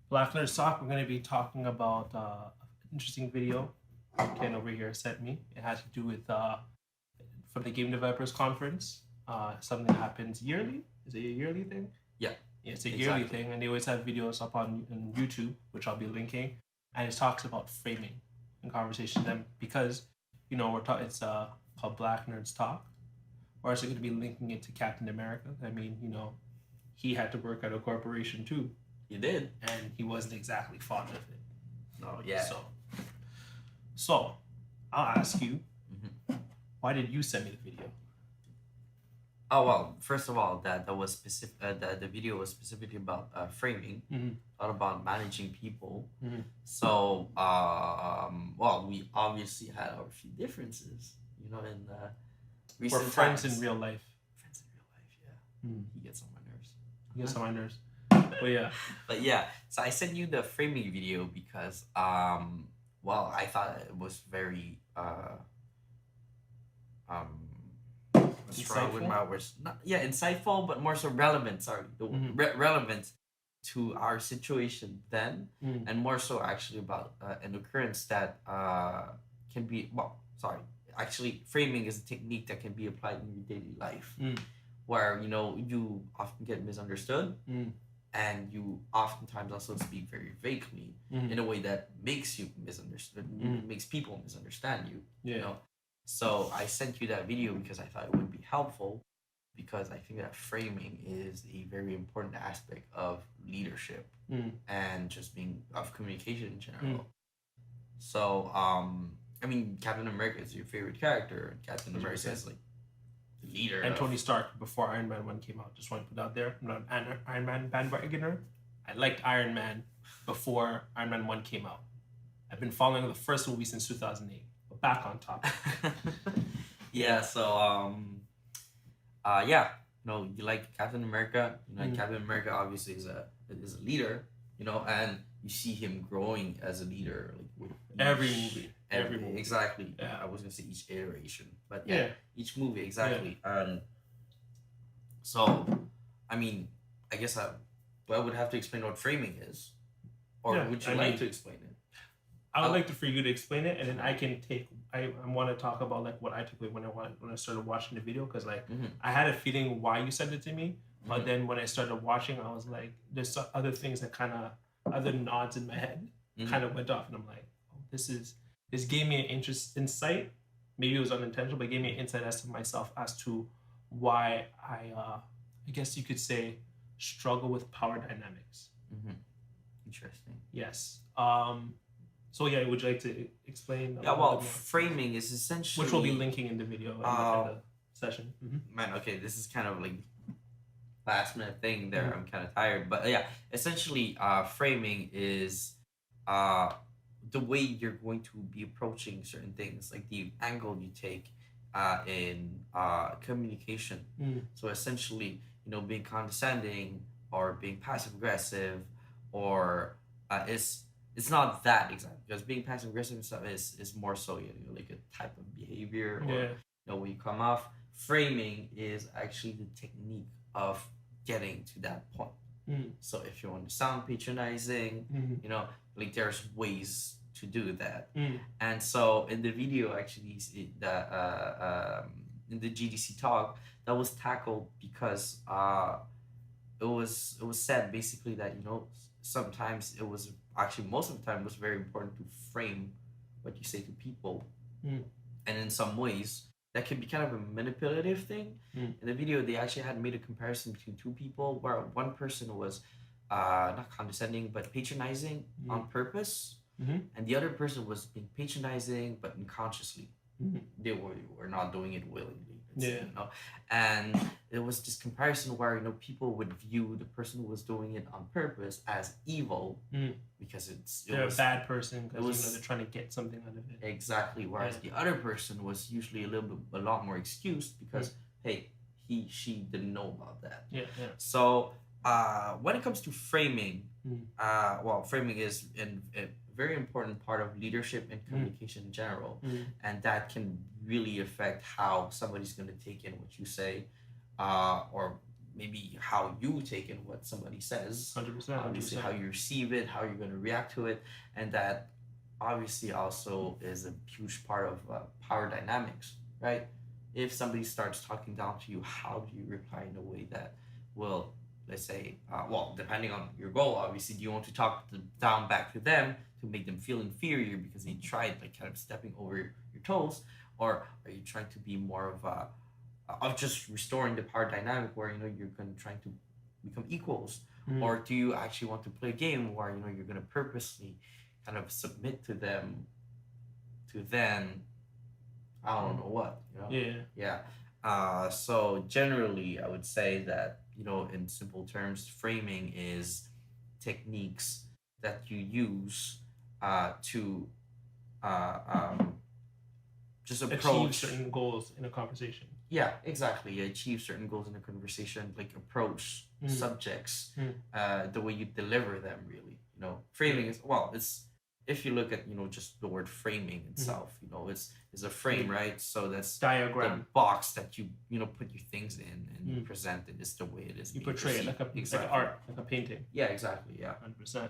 Black Nerd Sock, we're going to be talking about an interesting video Ken over here sent me. It has to do with from the Game Developers Conference. Something that happens yearly. Is it a yearly thing? Yeah. Yeah, it's a yearly thing, and they always have videos up on YouTube, which I'll be linking, and it talks about framing and conversations. And because we're talking, it's called Black Nerds Talk, or is it going to be linking it to Captain America? I mean, he had to work at a corporation too. He did. And he wasn't exactly fond of it. Oh, yeah. So I'll ask you, why did you send me the video? Oh, well, first of all, that was specific. The video was specifically about framing, not about managing people. So, well, we obviously had our few differences, in recent We're friends times. in real life. Friends in real life, yeah. He gets on my nerves. He gets on my nerves. But yeah. But yeah, so I sent you the framing video because, well, I thought it was very, strong with my words. Insightful, but more so relevant. Sorry, relevant to our situation then, and more so actually about an occurrence that can be actually framing is a technique that can be applied in your daily life, where you often get misunderstood. And you oftentimes also speak very vaguely in a way that makes you misunderstood, makes people misunderstand you. Yeah. So I sent you that video because I thought it would be helpful, because I think that framing is a very important aspect of leadership and just being of communication in general. So I mean, Captain America is your favorite character, and Captain America is like the leader. And Tony Stark before Iron Man 1 came out. Just want to put out there. I'm not an Iron Man bandwagoner. I liked Iron Man before Iron Man 1 came out. I've been following the first movie since 2008. But back on topic. Yeah, so yeah, you like Captain America. Captain America obviously is a leader, and you see him growing as a leader, like with every movie. Every movie. Exactly. Yeah. I was gonna say each iteration, but yeah. Each movie, exactly. Yeah. So, I mean, I guess I would have to explain what framing is, or would you like to explain it? I would like for you to explain it, and then I can take. I want to talk about like what I took away when I started watching the video, because like I had a feeling why you sent it to me, but then when I started watching, I was like, there's other things that kind of other nods in my head kind of went off, and I'm like, oh, this gave me an insight. Maybe it was unintentional, but it gave me an insight as to myself, as to why I guess you could say, struggle with power dynamics. Interesting. Yes. So yeah, would you like to explain? Yeah, well, framing is essentially, which we'll be linking in the video in the session. Man, okay, this is kind of like last minute thing there. I'm kind of tired, but yeah, essentially, framing is the way you're going to be approaching certain things, like the angle you take in communication. So essentially, being condescending or being passive aggressive, or it's not that exactly, because being passive aggressive and stuff is more so like a type of behavior, or when you come off. Framing is actually the technique of getting to that point. So if you want to sound patronizing, like there's ways to do that. And so in the video, actually, in the GDC talk, that was tackled because it was said basically that sometimes it was actually, most of the time, it was very important to frame what you say to people, and in some ways that can be kind of a manipulative thing. In the video, they actually had made a comparison between two people, where one person was not condescending but patronizing on purpose, and the other person was being patronizing but unconsciously. They were not doing it willingly. And it was this comparison where people would view the person who was doing it on purpose as evil, because they're a bad person, because they're trying to get something out of it. Exactly. Whereas the other person was usually a lot more excused, because hey, she didn't know about that. So when it comes to framing, well, framing is a very important part of leadership and communication in general, and that can really affect how somebody's going to take in what you say, or maybe how you take in what somebody says, 100%, obviously 100%. how you receive it, how you're going to react to it, and that obviously also is a huge part of power dynamics, right? If somebody starts talking down to you, how do you reply in a way that will, let's say, well, depending on your goal, obviously, do you want to talk down back to them to make them feel inferior because they tried like kind of stepping over your toes, or are you trying to be more of just restoring the power dynamic where you're going to trying to become equals, or do you actually want to play a game where you're going to purposely kind of submit to them to then I don't know what, Yeah. so generally I would say that in simple terms, framing is techniques that you use to uh, um, just Achieve approach. certain goals in a conversation. Yeah, exactly. Achieve certain goals in a conversation, like approach subjects, the way you deliver them. Really, framing is it's if you look at just the word framing itself, it's a frame, right? So that's Diagram. the box that you put your things in and you present it is the way it is. You portray it like exactly. art, like a painting. Yeah, exactly. Yeah. 100%.